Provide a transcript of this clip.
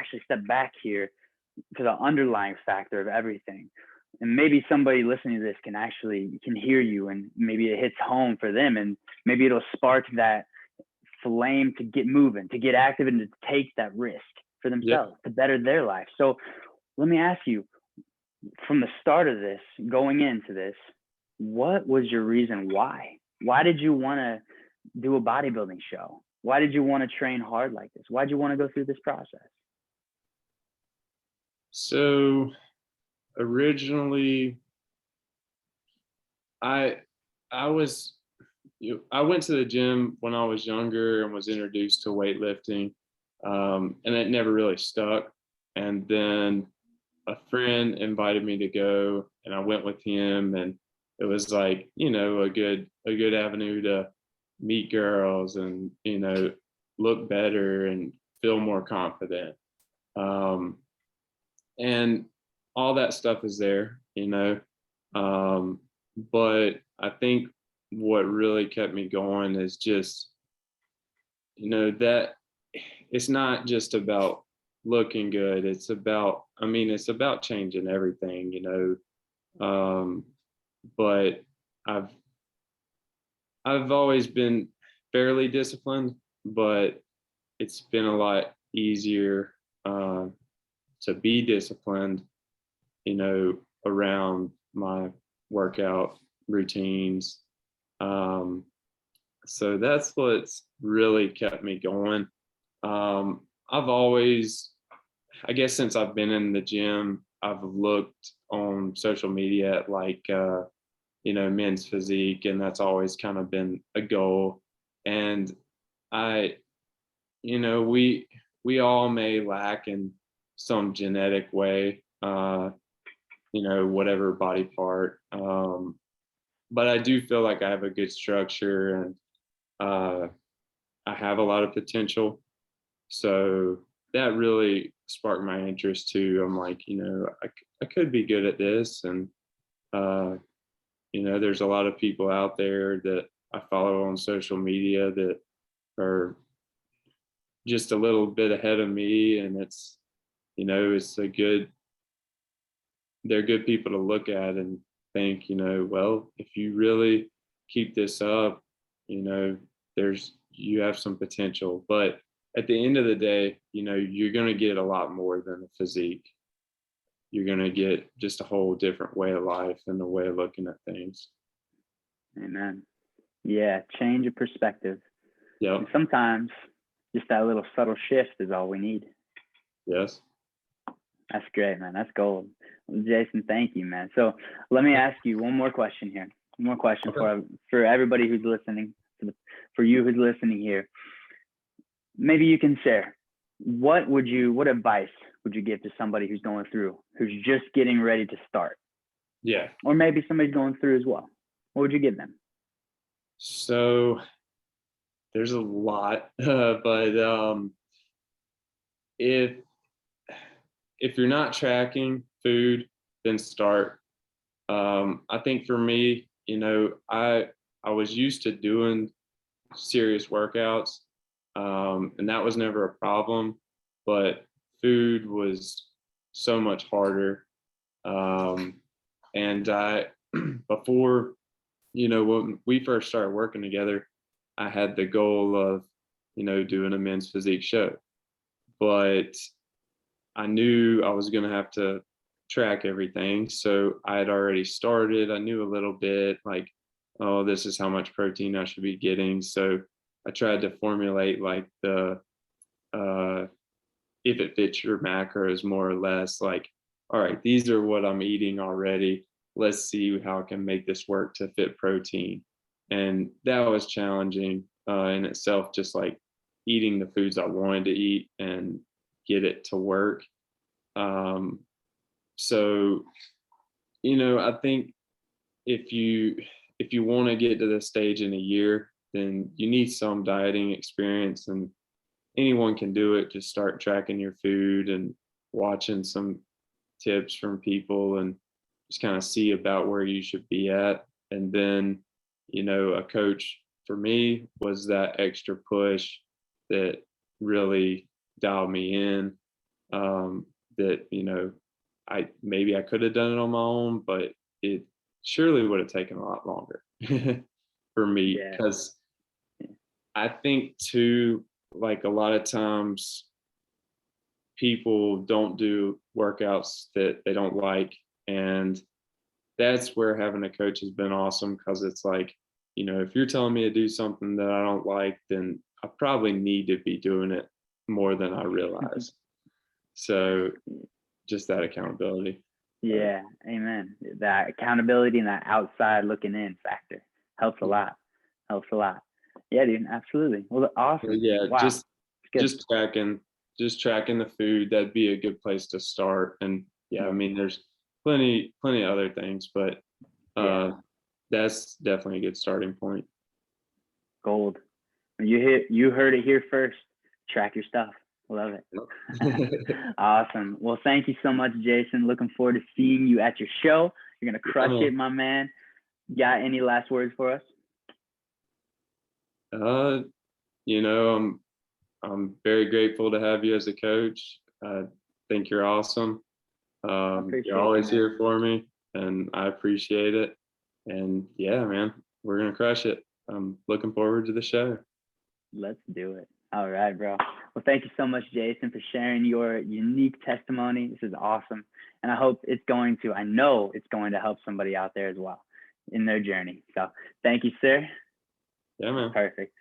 actually step back here to the underlying factor of everything. And maybe somebody listening to this can hear you, and maybe it hits home for them, and maybe it'll spark that flame to get moving, to get active, and to take that risk for themselves, to better their life. So let me ask you, from the start of this, going into this, what was your reason why? Why did you want to do a bodybuilding show? Why did you want to train hard like this? Why did you want to go through this process? So originally, I went to the gym when I was younger and was introduced to weightlifting, and it never really stuck. And then a friend invited me to go, and I went with him, and it was like, a good avenue to meet girls and, look better and feel more confident. And all that stuff is there, but I think what really kept me going is just, that it's not just about looking good. It's about changing everything, but I've always been fairly disciplined, but it's been a lot easier to be disciplined, around my workout routines. So that's what's really kept me going. I've always, I guess since I've been in the gym, I've looked on social media at men's physique, and that's always kind of been a goal. And we all may lack in some genetic way, whatever body part. But I do feel like I have a good structure, and I have a lot of potential. So that really sparked my interest too. I'm like, I could be good at this. And, there's a lot of people out there that I follow on social media that are just a little bit ahead of me. And it's, they're good people to look at and think, well, if you really keep this up, you have some potential. But at the end of the day, you're going to get a lot more than a physique. You're going to get just a whole different way of life and a way of looking at things. Amen. Yeah, change of perspective. Yeah. And sometimes just that little subtle shift is all we need. Yes. That's great, man. That's gold. Jason, thank you, man. So let me ask you one more question here. One more question for everybody who's listening, for you who's listening here. Maybe you can share. What advice would you give to somebody who's going through, who's just getting ready to start? Yeah. Or maybe somebody's going through as well. What would you give them? So there's a lot, but if you're not tracking food, then start. I think for me, I was used to doing serious workouts, and that was never a problem, but food was so much harder. And I, before, when we first started working together, I had the goal of, doing a men's physique show, but I knew I was going to have to track everything. So I had already started. I knew a little bit like, oh, this is how much protein I should be getting. So I tried to formulate like the, if it fits your macros, more or less, like, all right, these are what I'm eating already. Let's see how I can make this work to fit protein. And that was challenging in itself, just like eating the foods I wanted to eat and get it to work. So, I think if you want to get to this stage in a year, then you need some dieting experience, and anyone can do it. Just start tracking your food and watching some tips from people and just kind of see about where you should be at. And then, a coach for me was that extra push that really dialed me in. that, maybe I could have done it on my own, but it surely would have taken a lot longer for me, Yeah. because I think too, like a lot of times people don't do workouts that they don't like. And that's where having a coach has been awesome, because it's like, if you're telling me to do something that I don't like, then I probably need to be doing it more than I realize. So just that accountability. Yeah, amen. That accountability and that outside looking in factor helps a lot. Helps a lot. Yeah, dude, absolutely. Well, awesome. Yeah, Wow. It's good. just tracking the food. That'd be a good place to start. And yeah, I mean, there's plenty of other things, but Yeah, that's definitely a good starting point. gold. You heard it here first. Track your stuff. Love it. Awesome. Well, thank you so much, Jason. Looking forward to seeing you at your show. You're gonna crush it, my man. Got any last words for us? Uh, I'm very grateful to have you as a coach. I think you're awesome. I appreciate You're always you, man. here for me, and I appreciate it. And yeah, man, we're gonna crush it. I'm looking forward to the show. Let's do it. All right, bro. Well, thank you so much, Jason, for sharing your unique testimony. This is awesome. And I know it's going to help somebody out there as well in their journey. So thank you, sir. Yeah, man. Perfect.